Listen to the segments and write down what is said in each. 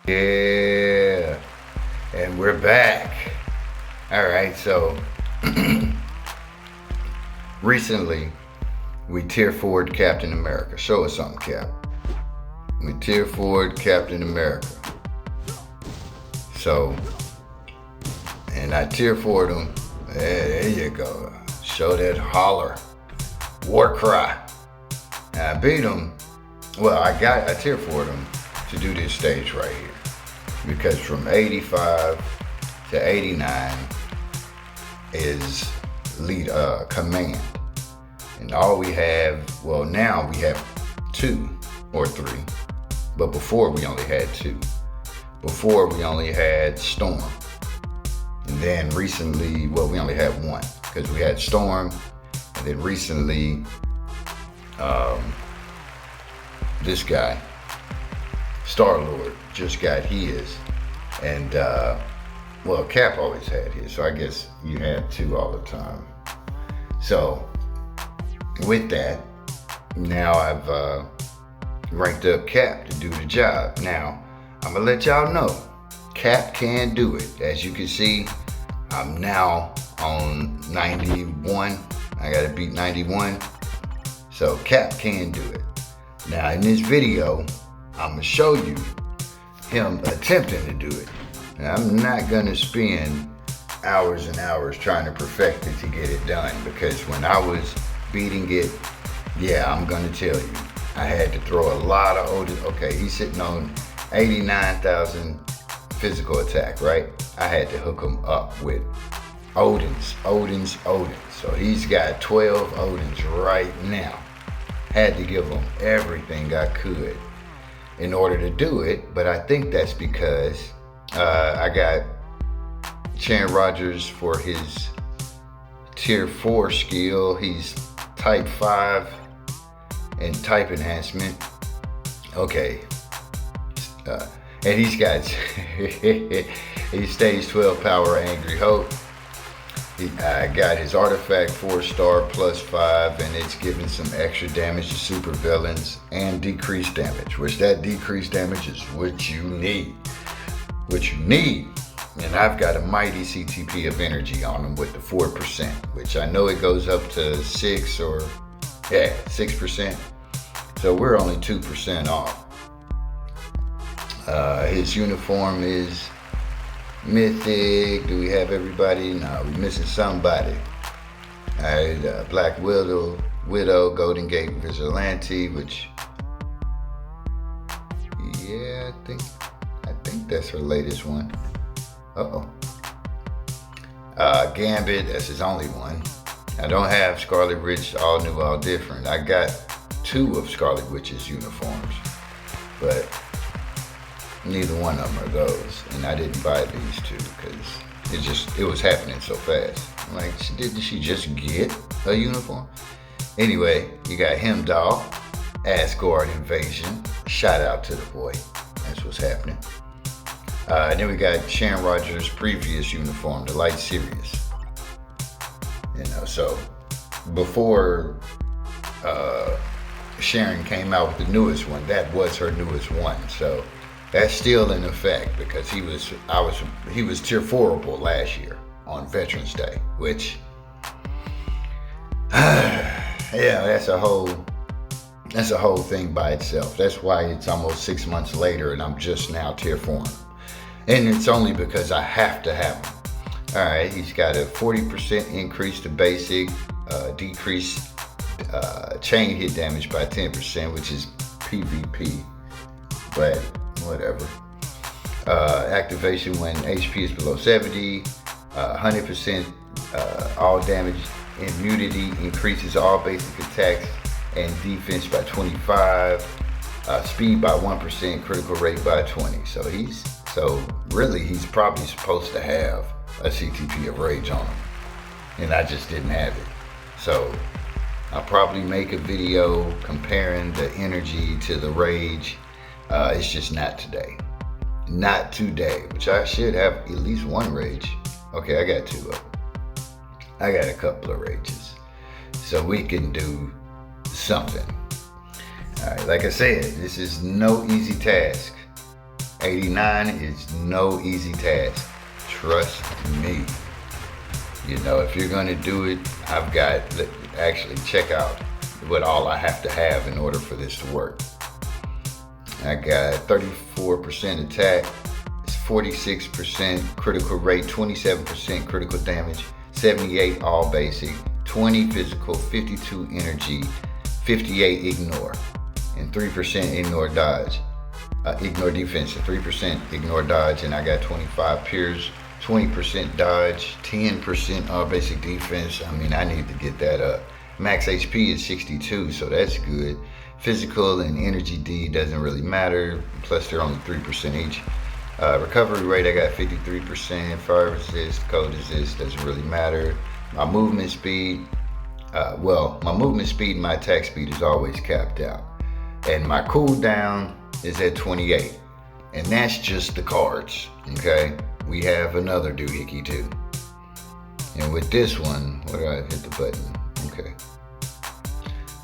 Yeah, and we're back. All right, so recently we tier forward Captain America. Show us something, Cap. We tier forward Captain America. So, and I tier forward him. There you go. Show that holler, war cry. And I beat him. Well, I tier forward him to do this stage right here, because from 85 to 89 is lead command, and all we have, well, now we have 2 or 3, but before we only had 2. Before we only had Storm, and then recently, well, we only had 1 because we had Storm, and then recently this guy Star-Lord just got his, and well, Cap always had his, so I guess you had 2 all the time. So with that, now I've ranked up Cap to do the job. Now I'm gonna let y'all know Cap can do it. As you can see, I'm now on 91. I gotta beat 91, so Cap can do it. Now in this video, I'm gonna show you him attempting to do it. And I'm not gonna spend hours and hours trying to perfect it to get it done, because when I was beating it, yeah, I'm gonna tell you, I had to throw a lot of Odin. Okay, he's sitting on 89,000 physical attack, right? I had to hook him up with Odins. So he's got 12 Odins right now. Had to give him everything I could in order to do it, but I think that's because I got Sharon Rogers for his tier 4 skill. He's type 5 and type enhancement. Okay, and he's got he stays 12 power angry hope. I got his artifact 4-star +5, and it's giving some extra damage to super villains and decreased damage, which that decreased damage is what you need. And I've got a mighty CTP of energy on him with the 4%, which I know it goes up to 6%. So we're only 2% off. His uniform is mythic. Do we have everybody? No, we're missing somebody. All right, Black Widow, Golden Gate Vigilante, which, yeah, I think that's her latest one. Gambit, that's his only one. I don't have Scarlet Witch, all new, all different. I got 2 of Scarlet Witch's uniforms, but neither one of them are those, and I didn't buy these 2 because it was happening so fast. I'm like, did she just get a uniform? Anyway, you got Hemdall, Asgard Invasion. Shout out to the boy. That's what's happening. And then we got Sharon Rogers' previous uniform, the Light Sirius. You know, so before Sharon came out with the newest one, that was her newest one. So that's still in effect, because he was tier 4able last year on Veterans Day, which yeah, that's a whole thing by itself. That's why it's almost 6 months later and I'm just now tier 4. And it's only because I have to have him. All right, he's got a 40% increase to basic, decrease chain hit damage by 10%, which is PvP, but whatever. Activation when HP is below 70, 100% all damage immunity, increases all basic attacks and defense by 25, speed by 1%, critical rate by 20. So really he's probably supposed to have a CTP of rage on him, and I just didn't have it. So I'll probably make a video comparing the energy to the rage. It's just not today, which I should have at least 1 rage. Okay, I got 2 of them. I got a couple of rages, so we can do something. All right, like I said, this is no easy task. 89 is no easy task. Trust me. You know, if you're gonna do it, I've got, actually check out what all I have to have in order for this to work. I got 34% attack, 46% critical rate, 27% critical damage, 78 all basic, 20 physical, 52 energy, 58 ignore, and 3% ignore dodge. Ignore defense, and 3% ignore dodge, and I got 25 pierce, 20% dodge, 10% all basic defense. I mean, I need to get that up. Max HP is 62, so that's good. Physical and energy D doesn't really matter, plus they're only 3% each. Recovery rate, I got 53%. Fire resist, cold resist, doesn't really matter. My movement speed, my movement speed and my attack speed is always capped out. And my cooldown is at 28. And that's just the cards, okay? We have another doohickey too. And with this one, where do I hit the button? Okay.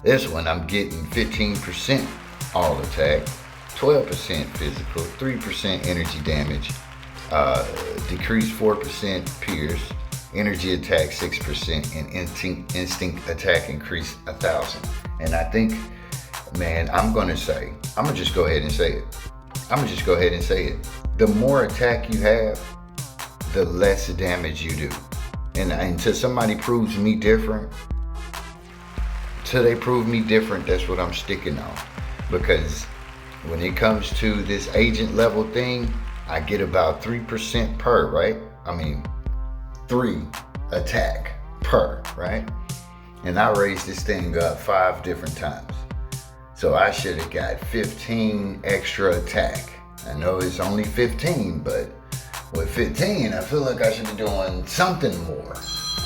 This one, I'm getting 15% all attack, 12% physical, 3% energy damage, decrease 4% pierce, energy attack 6%, and instinct attack increase 1,000. And I think, man, I'm gonna just go ahead and say it. The more attack you have, the less damage you do. And until somebody proves me different, that's what I'm sticking on. Because when it comes to this agent level thing, I get about 3% per, right? I mean, 3 attack per, right? And I raised this thing up 5 different times. So I should have got 15 extra attack. I know it's only 15, but with 15, I feel like I should be doing something more.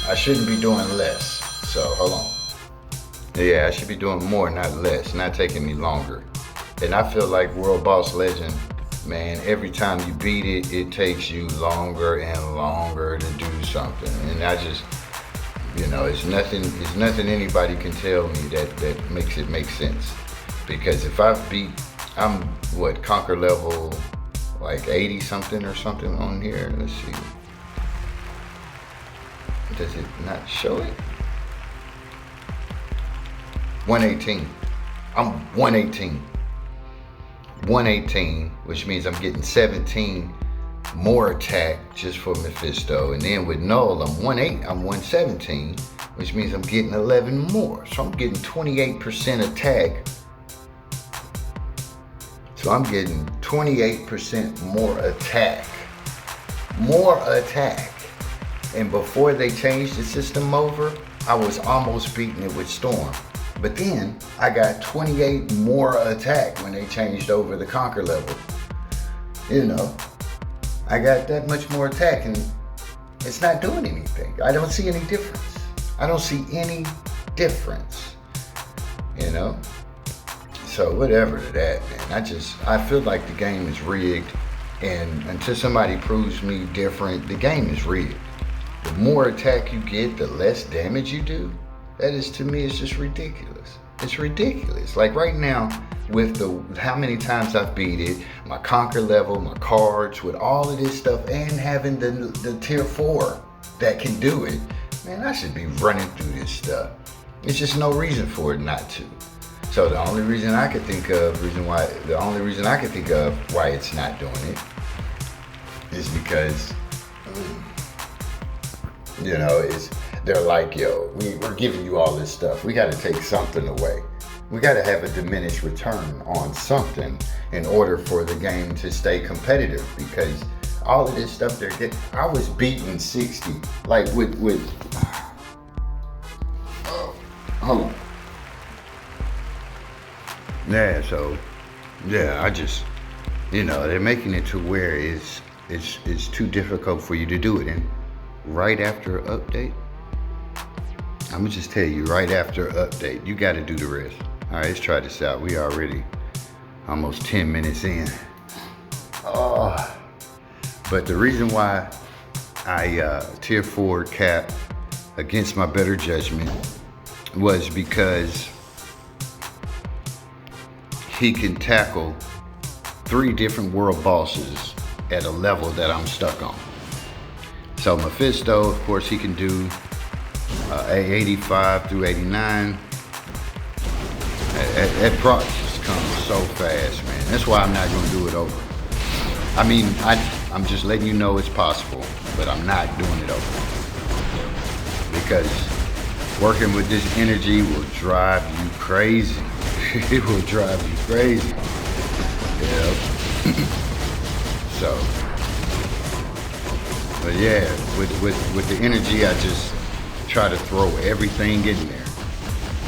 I shouldn't be doing less. So hold on. Yeah, I should be doing more, not less, not taking me longer. And I feel like World Boss Legend, man, every time you beat it, it takes you longer and longer to do something. And I just, you know, it's nothing anybody can tell me that makes it make sense. Because if I'm conquer level like 80 something or something on here. Let's see. Does it not show it? 118. I'm 118. 118, which means I'm getting 17 more attack just for Mephisto. And then with Null, I'm 117, which means I'm getting 11 more. So I'm getting 28% attack. So I'm getting 28% more attack. More attack. And before they changed the system over, I was almost beating it with Storm. But then I got 28 more attack when they changed over the conquer level. You know, I got that much more attack and it's not doing anything. I don't see any difference. I don't see any difference, you know? So whatever to that, man. I feel like the game is rigged, and until somebody proves me different, the game is rigged. The more attack you get, the less damage you do. That is, to me, it's just ridiculous. It's ridiculous. Like right now, with how many times I've beat it, my conquer level, my cards, with all of this stuff, and having the tier 4 that can do it, man, I should be running through this stuff. There's just no reason for it not to. So the only reason I could think of why it's not doing it is because, you know, they're like, yo, we're giving you all this stuff. We got to take something away. We got to have a diminished return on something in order for the game to stay competitive, because all of this stuff they're getting, I was beating 60, like hold on. Yeah, so, yeah, I just, you know, they're making it to where it's too difficult for you to do it. And right after update, I'm gonna just tell you, right after update, you gotta do the rest. All right, let's try this out. We already almost 10 minutes in. Oh, but the reason why I tier 4 cap against my better judgment was because he can tackle 3 different world bosses at a level that I'm stuck on. So Mephisto, of course, he can do 85 through 89. That proc just comes so fast, man. That's why I'm not gonna do it over. I mean, I'm just letting you know it's possible, but I'm not doing it over. Because working with this energy will drive you crazy. It will drive you crazy. Yeah. So, but yeah, with the energy, I just try to throw everything in there.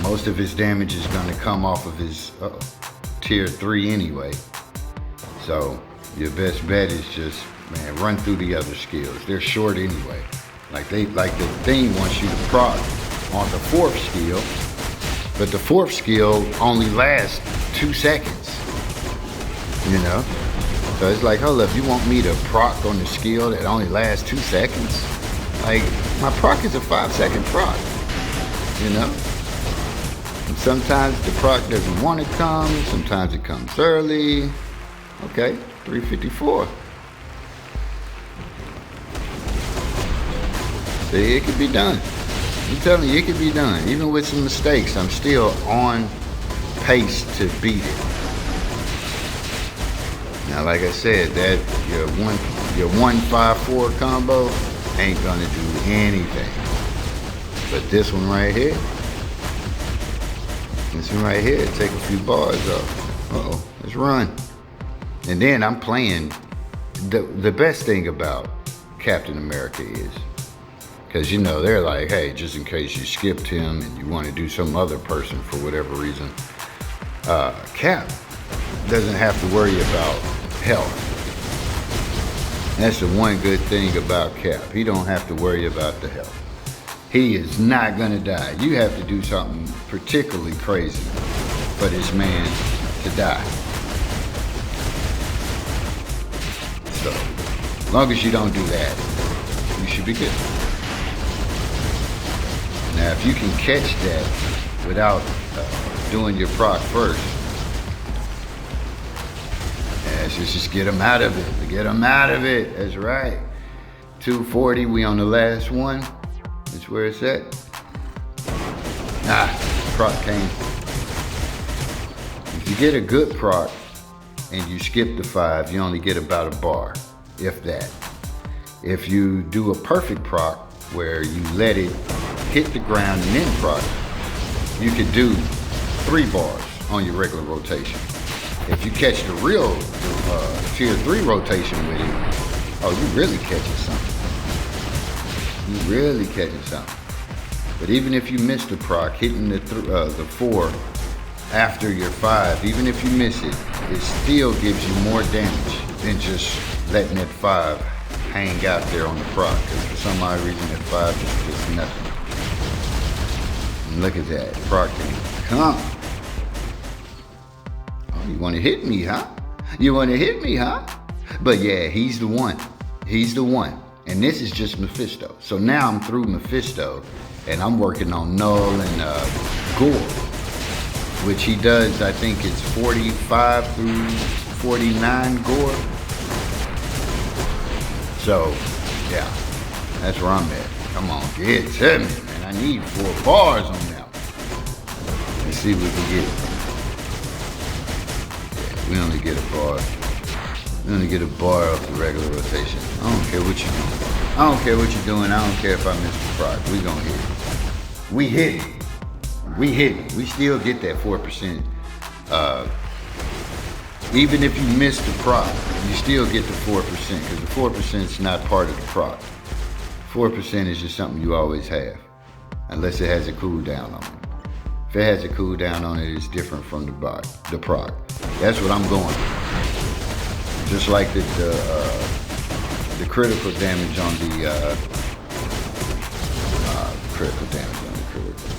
Most of his damage is gonna come off of his tier 3 anyway. So your best bet is just, man, run through the other skills. They're short anyway. Like the thing wants you to proc on the 4th skill, but the 4th skill only lasts 2 seconds. You know? So it's like, hold up, you want me to proc on the skill that only lasts 2 seconds? Like, my proc is a 5-second proc. You know? And sometimes the proc doesn't want to come, sometimes it comes early. Okay, 354. See, it could be done. I'm telling you, it could be done. Even with some mistakes, I'm still on pace to beat it. Now, like I said, that your 154 combo ain't gonna do anything. But this one right here, take a few bars off. Uh-oh, let's run. And then I'm playing, the best thing about Captain America is, because you know, they're like, hey, just in case you skipped him and you want to do some other person for whatever reason, Cap doesn't have to worry about health. That's the one good thing about Cap. He don't have to worry about the health. He is not gonna die. You have to do something particularly crazy for this man to die. So, as long as you don't do that, you should be good. Now, if you can catch that without doing your proc first, just get them out of it. Get them out of it. That's right. 240, we on the last one. That's where it's at. Proc came. If you get a good proc and you skip the 5, you only get about a bar, if that. If you do a perfect proc where you let it hit the ground and then proc, you could do 3 bars on your regular rotation. If you catch the real tier 3 rotation with it, oh, you really catching something. You really catching something. But even if you miss the proc, hitting the 4 after your 5, even if you miss it, it still gives you more damage than just letting that 5 hang out there on the proc. Because for some odd reason, that 5 just nothing. And look at that, proc thing. Come. Oh, you want to hit me, huh? You want to hit me, huh? But yeah, he's the one. He's the one. And this is just Mephisto. So now I'm through Mephisto, and I'm working on Null and Gore, which he does, I think it's 45 through 49 Gore. So, yeah, that's where I'm at. Come on, get to me, man. I need 4 bars on that. Let's see what we can get. Yeah, we only get a bar. We only get a bar off the regular rotation. I don't care what you're doing. I don't care what you're doing. I don't care if I miss the proc. We gonna hit it. We hit it. We hit it. We still get that 4%. Even if you miss the proc, you still get the 4%, because the 4% is not part of the proc. 4% is just something you always have, unless it has a cooldown on it. If it has a cooldown on it, it's different from the proc. That's what I'm going for. Just like the critical damage on the critical damage on the critical.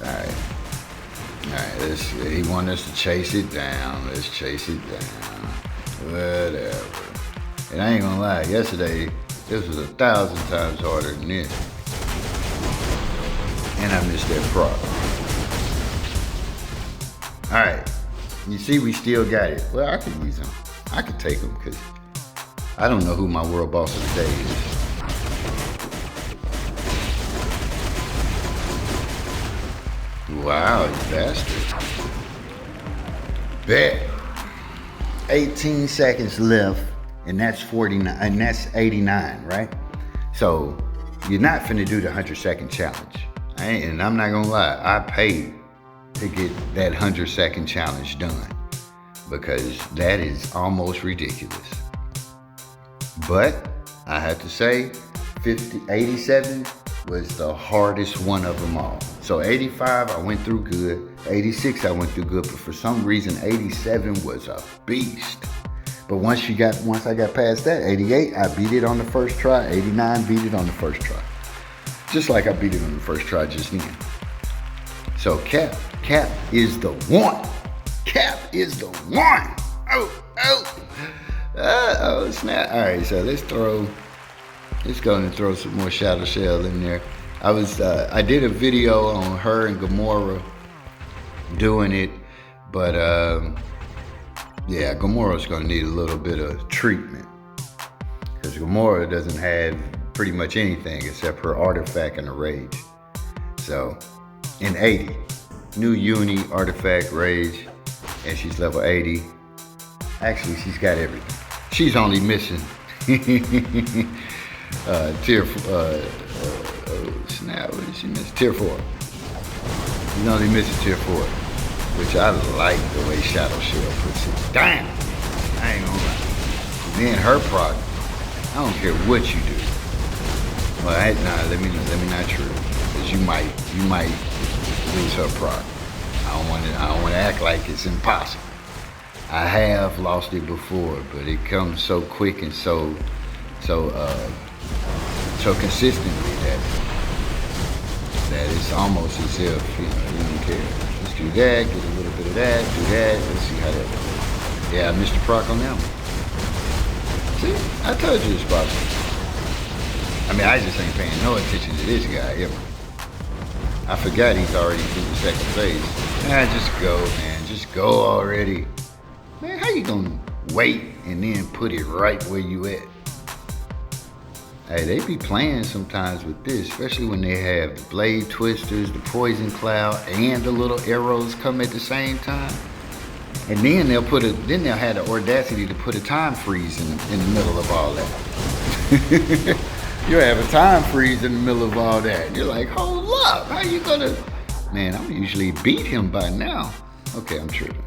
Alright, he wanted us to chase it down. Let's chase it down. Whatever. And I ain't gonna lie, yesterday, this was 1,000 times harder than this. And I missed that proc. Alright, You see, we still got it. Well, I could use them. I could take them because I don't know who my world boss of the day is. Wow, you bastard. Bet. 18 seconds left, and that's 49, and that's 89, right? So you're not finna do the 100-second challenge. And I'm not gonna lie, I paid to get that 100-second challenge done because that is almost ridiculous. But I have to say, 87 was the hardest one of them all. So 85 I went through good, 86 I went through good, but for some reason 87 was a beast. But once I got past that, 88 I beat it on the first try, 89 beat it on the first try. Just like I beat it on the first try just then. So Cap is the one. Cap is the one. Oh snap. All right, so let's go and throw some more Shadow Shell in there. I did a video on her and Gamora doing it, but yeah, Gamora's gonna need a little bit of treatment because Gamora doesn't have pretty much anything except her artifact and a rage. So in 80, new uni, artifact, rage, and she's level 80. Actually, she's got everything. She's only missing tier snap, what did she miss? Tier 4. She's only missing tier 4, which I like the way Shadow Shell puts it. Damn! I ain't gonna lie. Then her proc, I don't care what you do. Well, let me not true, because you might lose her proc. I don't want to act like it's impossible. I have lost it before, but it comes so quick and so consistently that it's almost as if you don't care. Let's do that, get a little bit of that, do that. Let's see how that goes. Yeah, I missed the proc on that one. See, I told you it's possible. I mean, I just ain't paying no attention to this guy ever. I forgot he's already through the second phase. Just go, man. Just go already. Man, how you gonna wait and then put it right where you at? Hey, they be playing sometimes with this, especially when they have the blade twisters, the poison cloud, and the little arrows come at the same time. And then they'll have the audacity to put a time freeze in the middle of all that. You have a time freeze in the middle of all that. You're like, hold up, how you gonna? Man, I usually beat him by now. Okay, I'm tripping.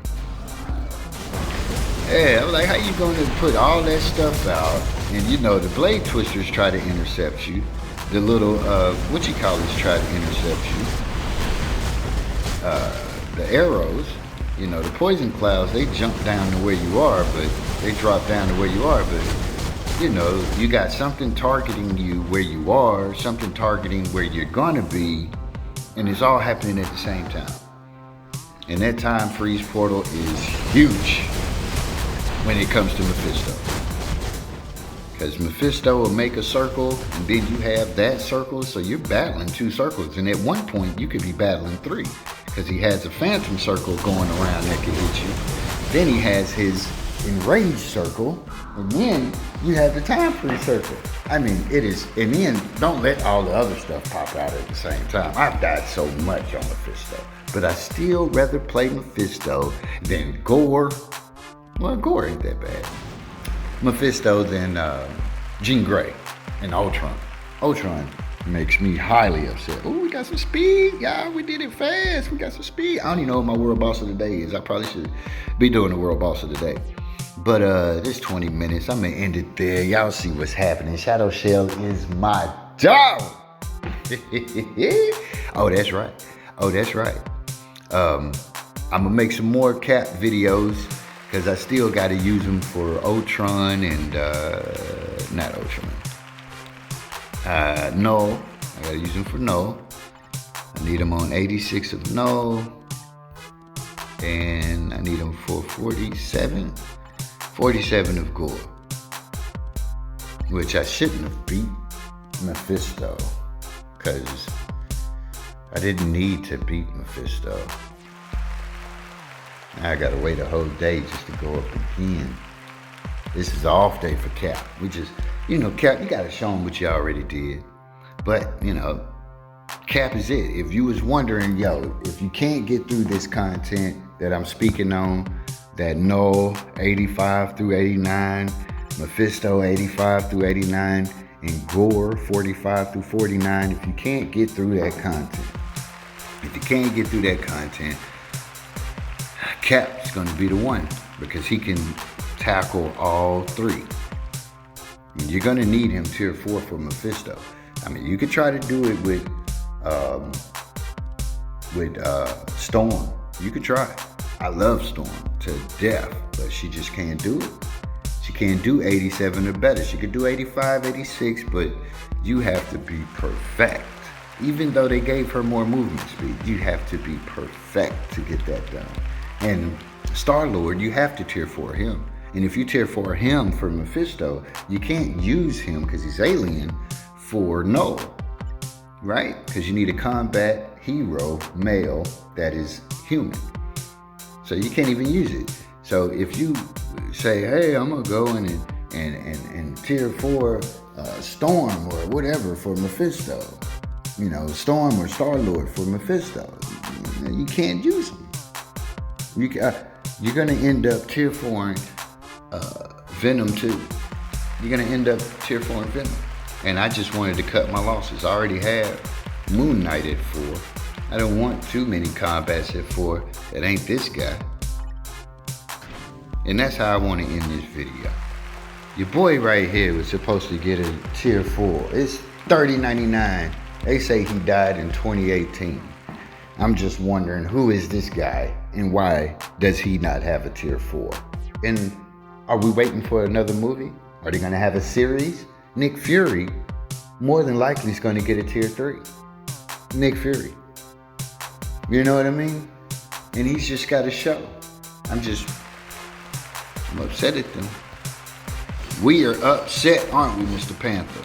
Yeah, I'm like, how you gonna put all that stuff out? And the blade twisters try to intercept you. The little, try to intercept you. The arrows, the poison clouds, they jump down to where you are, but they drop down to where you are, but you got something targeting you where you are, something targeting where you're gonna be, and it's all happening at the same time. And that time freeze portal is huge when it comes to Mephisto. Because Mephisto will make a circle, and then you have that circle, so you're battling 2 circles. And at one point, you could be battling 3, because he has a phantom circle going around that can hit you. Then he has his enraged circle, and then you have the time freeze circle. I mean, it is, and then don't let all the other stuff pop out at the same time. I've died so much on Mephisto, but I still rather play Mephisto than Gore. Well, Gore ain't that bad. Mephisto than Jean Grey and Ultron. Ultron makes me highly upset. Oh, we got some speed, y'all. We did it fast. We got some speed. I don't even know what my world boss of the day is. I probably should be doing the world boss of the day. But this 20 minutes, I'm gonna end it there. Y'all see what's happening. Shadow Shell is my dog. Oh, that's right. I'm gonna make some more Cap videos, because I still got to use them for Ultron and, not Ultron. Null. I got to use them for Null. I need them on 86 of Null. And I need them for 47 of Gore. Which I shouldn't have beat Mephisto, because I didn't need to beat Mephisto. I gotta wait a whole day just to go up again. This is an off day for Cap. We just, Cap, you gotta show him what you already did. But, Cap is it. If you was wondering, if you can't get through this content that I'm speaking on, that Null 85 through 89, Mephisto 85 through 89, and Gore 45 through 49, if you can't get through that content, Cap's gonna be the one, because he can tackle all three. And you're gonna need him tier 4 for Mephisto. I mean, you could try to do it with Storm. You could try. I love Storm to death, but she just can't do it. She can't do 87 or better. She could do 85, 86, but you have to be perfect. Even though they gave her more movement speed, you have to be perfect to get that done. And Star-Lord, you have to tier 4 him. And if you tier 4 him for Mephisto, you can't use him because he's alien for Null, right? Because you need a combat hero male that is human. So you can't even use it. So if you say, hey, I'm gonna go in and tier 4 Storm or whatever for Mephisto, Storm or Star-Lord for Mephisto, you can't use them. You're gonna end up tier 4 Venom too. You're gonna end up tier 4 Venom. And I just wanted to cut my losses. I already have Moon Knight at 4. I don't want too many combats at 4 that ain't this guy. And that's how I want to end this video. Your boy right here was supposed to get a tier 4. It's $30.99. They say he died in 2018. I'm just wondering, who is this guy and why does he not have a tier 4? And are we waiting for another movie? Are they going to have a series? Nick Fury more than likely is going to get a tier 3. Nick Fury. You know what I mean? And he's just got a show. I'm upset at them. We are upset, aren't we, Mr. Panther?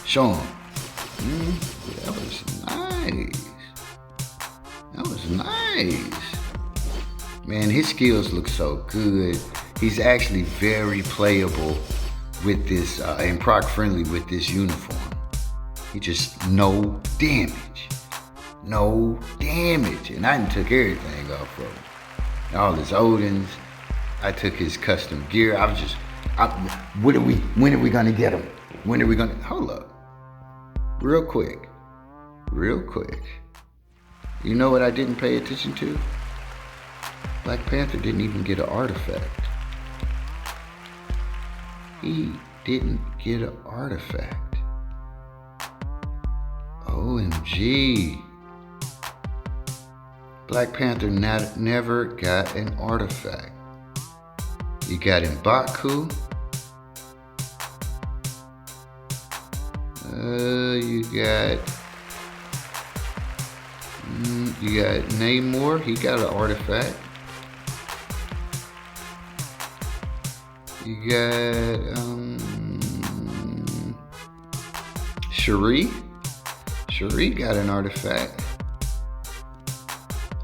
Show him. That was nice. That was nice. Man, his skills look so good. He's actually very playable with this, and proc friendly with this uniform. He just no damage. No damage. And I took everything off of him. All his Odins. I took his custom gear. When are we gonna get him? When are we gonna, hold up. Real quick. You know what I didn't pay attention to? Black Panther didn't even get an artifact. He didn't get an artifact. OMG. Black Panther never got an artifact. You got M'Baku. You got Namor. He got an artifact. You got Shuri. Shuri got an artifact.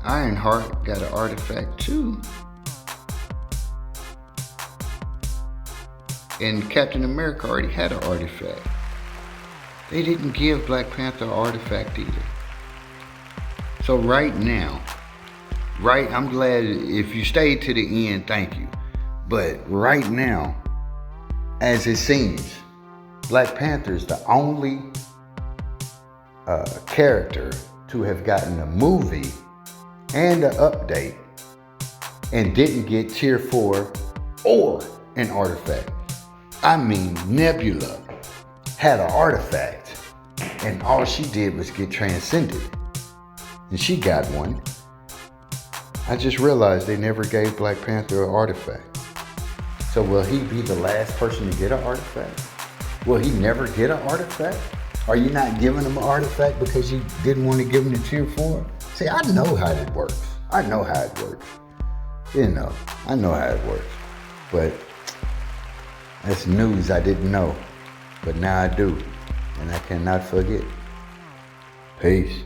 Ironheart got an artifact too. And Captain America already had an artifact. They didn't give Black Panther an artifact either. So right now, I'm glad if you stayed to the end, thank you. But right now, as it seems, Black Panther is the only character to have gotten a movie and an update and didn't get tier 4 or an artifact. I mean, Nebula had an artifact and all she did was get transcended. And she got one. I just realized they never gave Black Panther an artifact. So will he be the last person to get an artifact? Will he never get an artifact? Are you not giving him an artifact because you didn't want to give him the tier 4? See, I know how it works. I know how it works. I know how it works. But that's news I didn't know. But now I do. And I cannot forget. Peace.